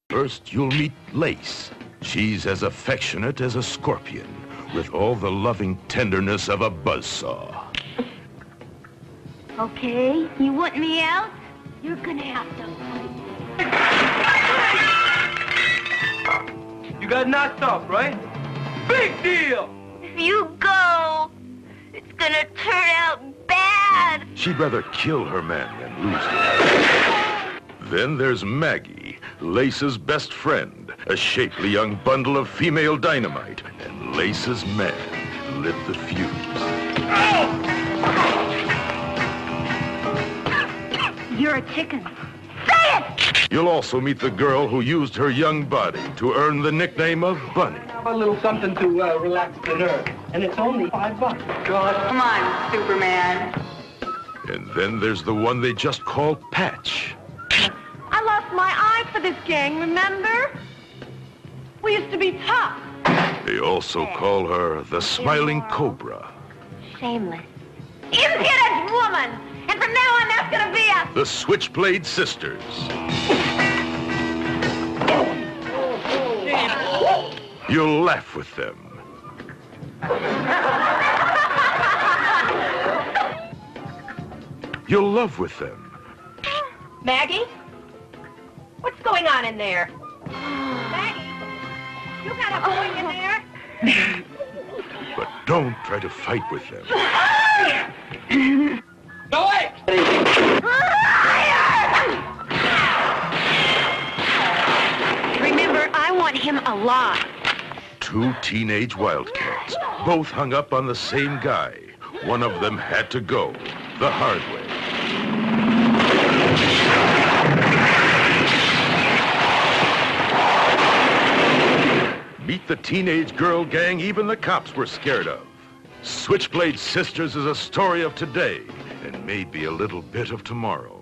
First, you'll meet Lace. She's as affectionate as a scorpion, with all the loving tenderness of a buzzsaw. Okay, you want me out? You're gonna have to. You got knocked off, right? Big deal! If you go, it's gonna turn out bad. She'd rather kill her man than lose him. Then there's Maggie, Lace's best friend, a shapely young bundle of female dynamite, and Lace's man lit the fuse. You're a chicken. Say it! You'll also meet the girl who used her young body to earn the nickname of Bunny. A little something to relax the nerve. And it's only $5. Come on, Superman. And then there's the one they just call Patch. I lost my eye for this gang, remember? We used to be tough. They also call her the Smiling Cobra. Shameless. Impudent woman! And from now on, that's gonna be us! The Switchblade Sisters. You'll laugh with them. You'll love with them. Maggie? What's going on in there? Maggie? You got a boy in there? But don't try to fight with them. No way! Remember, I want him alive. Two teenage wildcats, both hung up on the same guy. One of them had to go the hard way. Meet the teenage girl gang even the cops were scared of. Switchblade Sisters is a story of today and maybe a little bit of tomorrow.